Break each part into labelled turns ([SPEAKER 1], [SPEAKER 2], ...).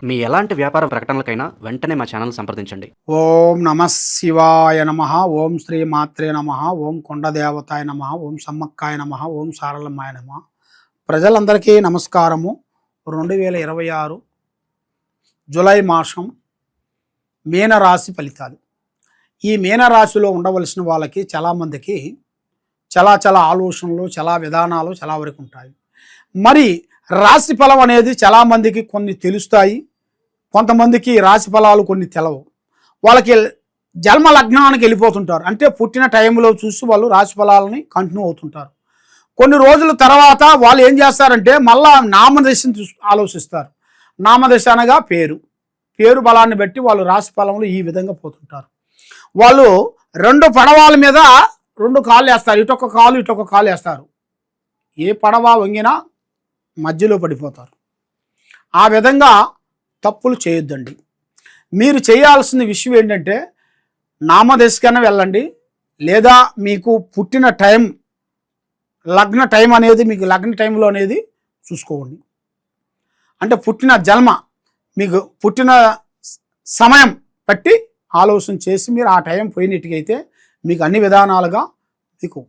[SPEAKER 1] మీ ఎలాంటి వ్యాపార ప్రకటనలకైనా వెంటనే మా ఛానల్ సంప్రదించండి.
[SPEAKER 2] ఓం నమ శివాయ నమ, ఓం శ్రీ మాత్రే నమ, ఓం కొండదేవతాయ నమ, ఓం సమ్మక్కాయ నమ, ఓం సారలమ్మాయ నమ. ప్రజలందరికీ నమస్కారము. 2026 జూలై మాసం మీనరాశి ఫలితాలు. ఈ మీనరాశిలో ఉండవలసిన వాళ్ళకి చాలామందికి చాలా ఆలోచనలు, చాలా విధానాలు చాలా వరకు ఉంటాయి. మరి రాశి ఫలం అనేది చాలామందికి కొన్ని తెలుస్తాయి, కొంతమందికి రాశి ఫలాలు కొన్ని తెలవు. వాళ్ళకి జన్మ లగ్నానికి వెళ్ళిపోతుంటారు, అంటే పుట్టిన టైంలో చూసి వాళ్ళు రాశి ఫలాలని కంటిన్యూ అవుతుంటారు. కొన్ని రోజుల తర్వాత వాళ్ళు ఏం చేస్తారంటే మళ్ళా నామదశని ఆలోచిస్తారు. నామదశ అనగా పేరు బలాన్ని బట్టి వాళ్ళు రాశి ఫలంలో ఈ విధంగా పోతుంటారు. వాళ్ళు 2 పడవల మీద 2 కాళ్ళు వేస్తారు, ఇటొక కాలు వేస్తారు. ఏ పడవ వంగినా మధ్యలో పడిపోతారు. ఆ విధంగా తప్పులు చేయొద్దండి. మీరు చేయాల్సిన విషయం ఏంటంటే నామదశకైనా వెళ్ళండి, లేదా మీకు పుట్టిన టైం లగ్న టైం అనేది మీకు లగ్న టైంలో అనేది చూసుకోండి. అంటే పుట్టిన జన్మ మీకు పుట్టిన సమయం బట్టి ఆలోచన చేసి మీరు ఆ టైం పోయినట్టుకైతే మీకు అన్ని విధానాలుగా మీకు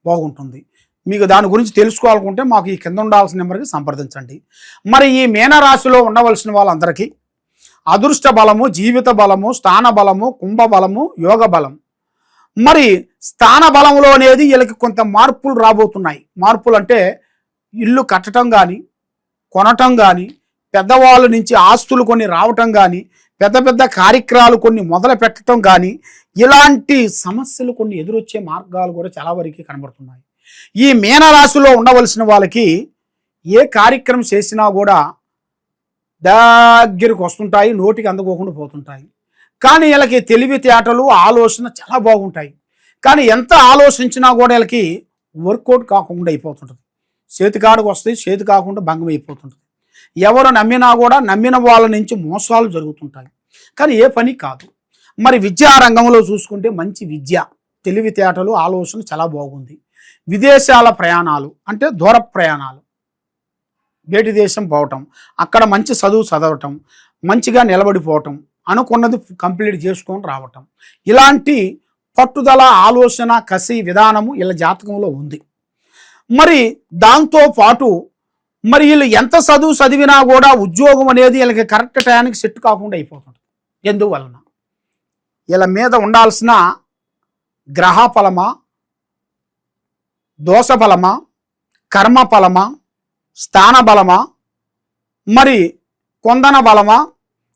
[SPEAKER 2] బాగుంటుంది. మీకు దాని గురించి తెలుసుకోవాలనుకుంటే మాకు ఈ కింద ఉండాల్సిన నెంబర్కి సంప్రదించండి. మరి ఈ మీనరాశిలో ఉండవలసిన వాళ్ళందరికీ అదృష్ట బలము, జీవిత బలము, స్థాన బలము, కుంభ బలము, యోగ బలం. మరి స్థాన బలంలో అనేది వీళ్ళకి కొంత మార్పులు రాబోతున్నాయి. మార్పులు అంటే ఇల్లు కట్టడం కానీ, కొనటం కానీ, పెద్దవాళ్ళ నుంచి ఆస్తులు కొన్ని రావటం కానీ, పెద్ద కార్యక్రమాలు కొన్ని మొదలు పెట్టడం కానీ, ఇలాంటి సమస్యలు కొన్ని ఎదురొచ్చే మార్గాలు కూడా చాలా వరకు కనబడుతున్నాయి. ఈ మీనరాశిలో ఉండవలసిన వాళ్ళకి ఏ కార్యక్రమం చేసినా కూడా దగ్గరకు వస్తుంటాయి, నోటికి అందుకోకుండా పోతుంటాయి. కానీ వీళ్ళకి తెలివితేటలు, ఆలోచన చాలా బాగుంటాయి. కానీ ఎంత ఆలోచించినా కూడా వీళ్ళకి వర్కౌట్ కాకుండా అయిపోతుంటుంది. చేతికాడకు వస్తాయి, చేతి కాకుండా భంగం అయిపోతుంటుంది. ఎవరు నమ్మినా కూడా నమ్మిన వాళ్ళ నుంచి మోసాలు జరుగుతుంటాయి, కానీ ఏ పని కాదు. మరి విద్యా రంగంలో చూసుకుంటే మంచి విద్య, తెలివితేటలు, ఆలోచన చాలా బాగుంది. విదేశాల ప్రయాణాలు అంటే దూర ప్రయాణాలు, బయటి దేశం పోవటం, అక్కడ మంచి చదువు చదవటం, మంచిగా నిలబడిపోవటం, అనుకున్నది కంప్లీట్ చేసుకొని రావటం, ఇలాంటి పట్టుదల, ఆలోచన, కసి విధానము వీళ్ళ జాతకంలో ఉంది. మరి దాంతో పాటు మరి వీళ్ళు ఎంత చదువు చదివినా కూడా ఉద్యోగం అనేది వీళ్ళకి కరెక్ట్ టైంకి సెట్ కాకుండా అయిపోతుంది. ఎందువలన వీళ్ళ మీద ఉండాల్సిన గ్రహ ఫలమా, దోష బలమా, కర్మ ఫలమా, స్థాన బలమా, మరి కొందన బలమా,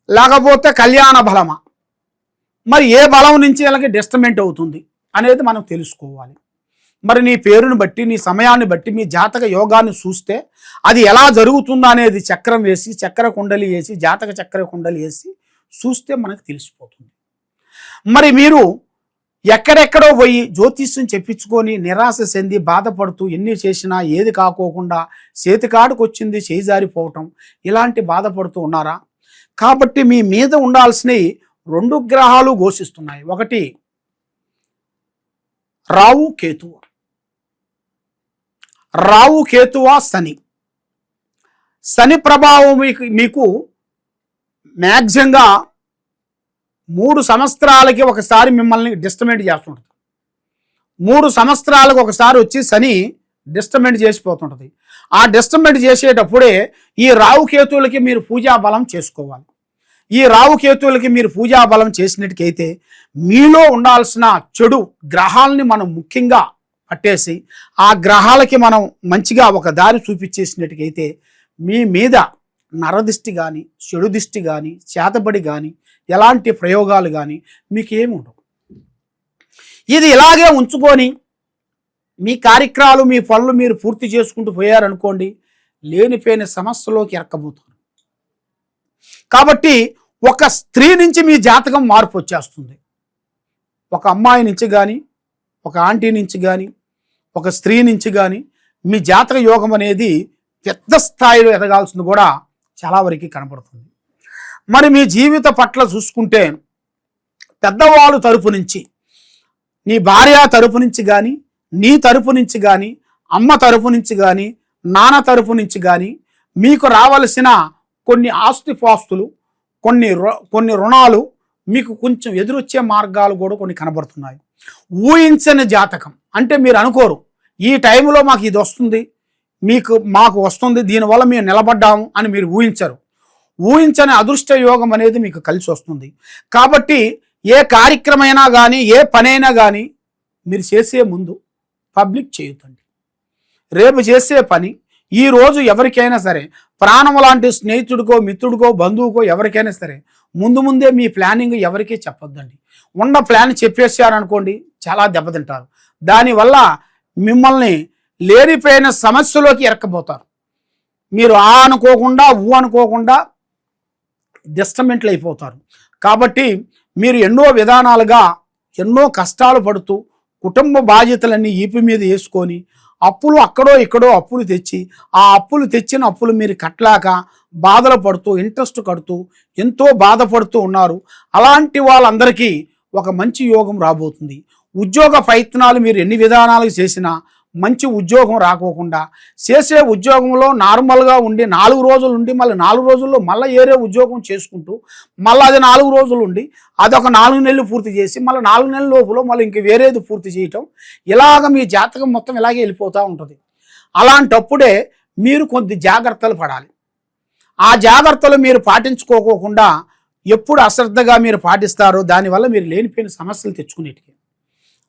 [SPEAKER 2] లేకపోతే కళ్యాణ బలమా, మరి ఏ బలం నుంచి వీళ్ళకి డిస్టర్బెంట్ అవుతుంది అనేది మనం తెలుసుకోవాలి. మరి నీ పేరుని బట్టి, నీ సమయాన్ని బట్టి, మీ జాతక యోగాన్ని చూస్తే అది ఎలా జరుగుతుందో అనేది చక్రం వేసి, చక్ర కుండలి వేసి, జాతక చక్ర కుండలి వేసి చూస్తే మనకు తెలిసిపోతుంది. మరి మీరు ఎక్కడెక్కడో పోయి జ్యోతిష్యం చెప్పించుకొని నిరాశ చెంది బాధపడుతూ ఎన్ని చేసినా ఏది కాకోకుండా చేతికాడుకు వచ్చింది చేయి జారిపోవటం, ఇలాంటి బాధపడుతూ ఉన్నారా? కాబట్టి మీ మీద ఉండాల్సినవి 2 గ్రహాలు ఘోషిస్తున్నాయి. ఒకటి రావు కేతువ శని. శని ప్రభావం మీకు మ్యాక్సిమంగా 3 సంవత్సరాలకి ఒకసారి మిమ్మల్ని డిస్టర్బెంట్ చేస్తుంటుంది. 3 సంవత్సరాలకు ఒకసారి వచ్చి శని డిస్టర్బెంట్ చేసిపోతుంటుంది. ఆ డిస్టర్బెంట్ చేసేటప్పుడే ఈ రావుకేతువులకి మీరు పూజా బలం చేసుకోవాలి. ఈ రావుకేతువులకి మీరు పూజా బలం చేసినట్టుకైతే మీలో ఉండాల్సిన చెడు గ్రహాలని మనం ముఖ్యంగా పట్టేసి ఆ గ్రహాలకి మనం మంచిగా ఒక దారి చూపించేసినట్టుకైతే మీ మీద నరదిష్టి కానీ, చెడు దిష్టి కానీ, చేతబడి కానీ, ఎలాంటి ప్రయోగాలు కానీ మీకు ఏమి ఉండవు. ఇది ఇలాగే ఉంచుకొని మీ కార్యక్రమాలు, మీ పనులు మీరు పూర్తి చేసుకుంటూ పోయారనుకోండి, లేనిపోయిన సమస్యలోకి ఎక్కబోతారు. కాబట్టి ఒక స్త్రీ నుంచి మీ జాతకం మార్పు వచ్చేస్తుంది. ఒక అమ్మాయి నుంచి కానీ, ఒక ఆంటీ నుంచి కానీ, ఒక స్త్రీ నుంచి కానీ మీ జాతక యోగం అనేది పెద్ద స్థాయిలో ఎదగాల్సింది కూడా చాలా వరకు కనపడుతుంది. మరి మీ జీవిత పట్ల చూసుకుంటే పెద్దవాళ్ళు తరపు నుంచి, నీ భార్య తరపు నుంచి కానీ, నీ తరపు నుంచి కానీ, అమ్మ తరపు నుంచి కానీ, నాన్న తరపు నుంచి కానీ మీకు రావలసిన కొన్ని ఆస్తిపాస్తులు, కొన్ని రుణాలు మీకు కొంచెం ఎదురొచ్చే మార్గాలు కూడా కొన్ని కనబడుతున్నాయి. ఊహించని జాతకం అంటే మీరు అనుకోరు ఈ టైంలో మాకు ఇది వస్తుంది, మాకు వస్తుంది, దీనివల్ల మేము నిలబడ్డాము అని మీరు ఊహించరు. ఊహించని అదృష్ట యోగం అనేది మీకు కలిసి వస్తుంది. కాబట్టి ఏ కార్యక్రమైనా కానీ ఏ పనైనా కానీ మీరు చేసే ముందు పబ్లిక్ చేయొద్దండి. రేపు చేసే పని ఈరోజు ఎవరికైనా సరే, ప్రాణం లాంటి స్నేహితుడికో మిత్రుడికో బంధువుకో ఎవరికైనా సరే ముందే మీ ప్లానింగ్ ఎవరికీ చెప్పొద్దండి. ఉన్న ప్లాన్ చెప్పేశారనుకోండి చాలా దెబ్బతింటారు. దానివల్ల మిమ్మల్ని లేనిపోయిన సమస్యలోకి ఎరక్కపోతారు. మీరు ఆ అనుకోకుండా ఊ అనుకోకుండా డిస్టర్బెంట్లు అయిపోతారు. కాబట్టి మీరు ఎన్నో విధానాలుగా ఎన్నో కష్టాలు పడుతూ కుటుంబ బాధ్యతలన్నీ ఈపి మీద వేసుకొని అప్పులు అక్కడో ఇక్కడో అప్పులు తెచ్చి ఆ అప్పులు తెచ్చిన అప్పులు మీరు కట్టలేక బాధలు పడుతూ ఇంట్రెస్ట్ కడుతూ ఎంతో బాధపడుతూ ఉన్నారు. అలాంటి వాళ్ళందరికీ ఒక మంచి యోగం రాబోతుంది. ఉద్యోగ ప్రయత్నాలు మీరు ఎన్ని విధానాలు చేసినా మంచి ఉద్యోగం రాకోకుండా చేసే ఉద్యోగంలో నార్మల్గా ఉండి 4 రోజులు ఉండి మళ్ళీ 4 రోజుల్లో మళ్ళీ ఏరే ఉద్యోగం చేసుకుంటూ మళ్ళీ అది 4 రోజులు ఉండి అదొక 4 నెలలు పూర్తి చేసి మళ్ళీ 4 నెలల లోపల మళ్ళీ ఇంక వేరేది పూర్తి చేయటం, ఇలాగ మీ జాతకం మొత్తం ఇలాగే వెళ్ళిపోతూ ఉంటుంది. అలాంటప్పుడే మీరు కొద్ది జాగ్రత్తలు పడాలి. ఆ జాగ్రత్తలు మీరు పాటించుకోకుండా ఎప్పుడు అశ్రద్ధగా మీరు పాటిస్తారో దానివల్ల మీరు లేనిపోయిన సమస్యలు తెచ్చుకునేటివి.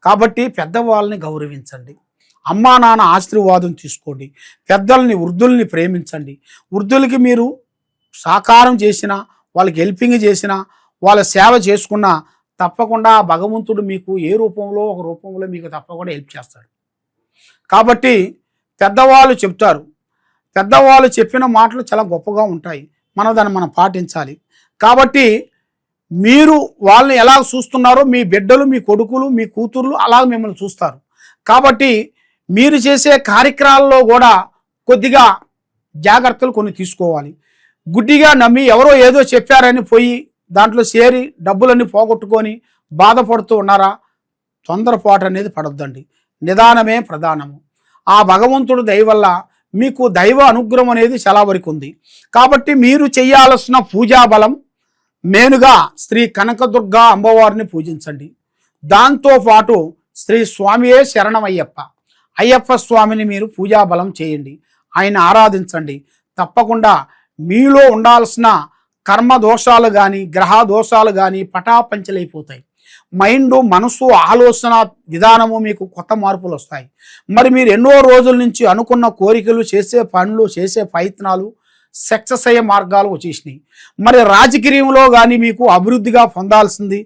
[SPEAKER 2] కాబట్టి పెద్దవాళ్ళని గౌరవించండి, అమ్మా నాన్న ఆశీర్వాదం తీసుకోండి, పెద్దల్ని వృద్ధుల్ని ప్రేమించండి. వృద్ధులకి మీరు సహకారం చేసినా వాళ్ళకి హెల్పింగ్ చేసినా వాళ్ళ సేవ చేసుకున్నా తప్పకుండా భగవంతుడు మీకు ఏ రూపంలో ఒక రూపంలో మీకు తప్పకుండా హెల్ప్ చేస్తాడు. కాబట్టి పెద్దవాళ్ళు చెప్తారు, పెద్దవాళ్ళు చెప్పిన మాటలు చాలా గొప్పగా ఉంటాయి, దాన్ని పాటించాలి. కాబట్టి మీరు వాళ్ళని ఎలా చూస్తున్నారో మీ బిడ్డలు మీ కొడుకులు మీ కూతుర్లు అలా మిమ్మల్ని చూస్తారు. కాబట్టి మీరు చేసే కార్యక్రమాల్లో కూడా కొద్దిగా జాగ్రత్తలు కొన్ని తీసుకోవాలి. గుడ్డిగా నమ్మి ఎవరో ఏదో చెప్పారని పోయి దాంట్లో చేరి డబ్బులన్నీ పోగొట్టుకొని బాధపడుతూ ఉన్నారా? తొందరపాటు అనేది పడొద్దండి. నిదానమే ప్రధానము. ఆ భగవంతుడు దయ వల్ల మీకు దైవ అనుగ్రహం అనేది చాలా వరకు ఉంది. కాబట్టి మీరు చేయాల్సిన పూజా బలం మెయిన్గా శ్రీ కనకదుర్గా అమ్మవారిని పూజించండి. దాంతోపాటు శ్రీ స్వామియే శరణమయ్యప్ప అయ్యప్ప స్వామిని మీరు పూజాబలం చేయండి, ఆయన ఆరాధించండి. తప్పకుండా మీలో ఉండాల్సిన కర్మ దోషాలు కానీ గ్రహ దోషాలు కానీ పటాపంచలైపోతాయి. మనసు ఆలోచన విధానము మీకు కొత్త మార్పులు వస్తాయి. మరి మీరు ఎన్నో రోజుల నుంచి అనుకున్న కోరికలు చేసే పనులు చేసే ప్రయత్నాలు సక్సెస్ అయ్యే మార్గాలు వచ్చేసినాయి. మరి రాజకీయంలో కానీ మీకు అభివృద్ధిగా పొందాల్సింది,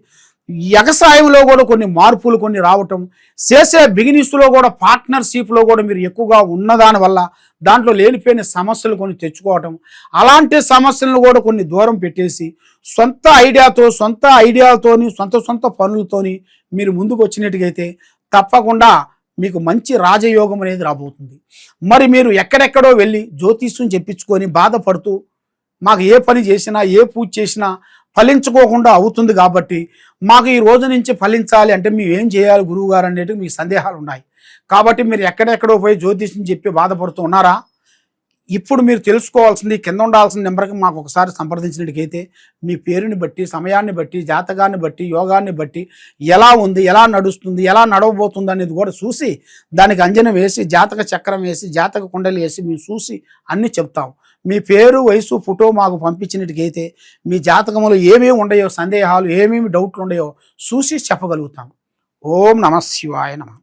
[SPEAKER 2] వ్యవసాయంలో కూడా కొన్ని మార్పులు కొన్ని రావటం, చేసే బిజినెస్లో కూడా పార్ట్నర్షిప్లో కూడా మీరు ఎక్కువగా ఉన్నదాని వల్ల దాంట్లో లేనిపోయిన సమస్యలు కొన్ని తెచ్చుకోవటం, అలాంటి సమస్యలను కూడా కొన్ని దూరం పెట్టేసి సొంత ఐడియాలతోని సొంత పనులతోని మీరు ముందుకు వచ్చినట్టుగైతే తప్పకుండా మీకు మంచి రాజయోగం అనేది రాబోతుంది. మరి మీరు ఎక్కడెక్కడో వెళ్ళి జ్యోతిష్యం చెప్పించుకొని బాధపడుతూ మాకు ఏ పని చేసినా ఏ పూజ చేసినా ఫలించుకోకుండా అవుతుంది. కాబట్టి మాకు ఈ రోజు నుంచి ఫలించాలి అంటే మేము ఏం చేయాలి గురువుగారు అనేటివి మీకు సందేహాలు ఉన్నాయి. కాబట్టి మీరు ఎక్కడెక్కడో పోయి జ్యోతిష్యం చెప్పి బాధపడుతూ ఉన్నారా? ఇప్పుడు మీరు తెలుసుకోవాల్సింది కింద ఉండాల్సిన నెంబర్కి మాకు ఒకసారి సంప్రదించినట్టుకైతే మీ పేరుని బట్టి సమయాన్ని బట్టి జాతకాన్ని బట్టి యోగాన్ని బట్టి ఎలా ఉంది ఎలా నడుస్తుంది ఎలా నడవబోతుంది అనేది కూడా చూసి దానికి అంజనం వేసి జాతక చక్రం వేసి జాతక కుండలు వేసి మేము చూసి అన్నీ చెప్తాం. మీ పేరు వయసు ఫోటో మాకు పంపించినట్టుకైతే మీ జాతకంలో ఏమేమి ఉండయో సందేహాలు ఏమేమి డౌట్లు ఉండయో చూసి చెప్పగలుగుతాం. ఓం నమః శివాయ నమః.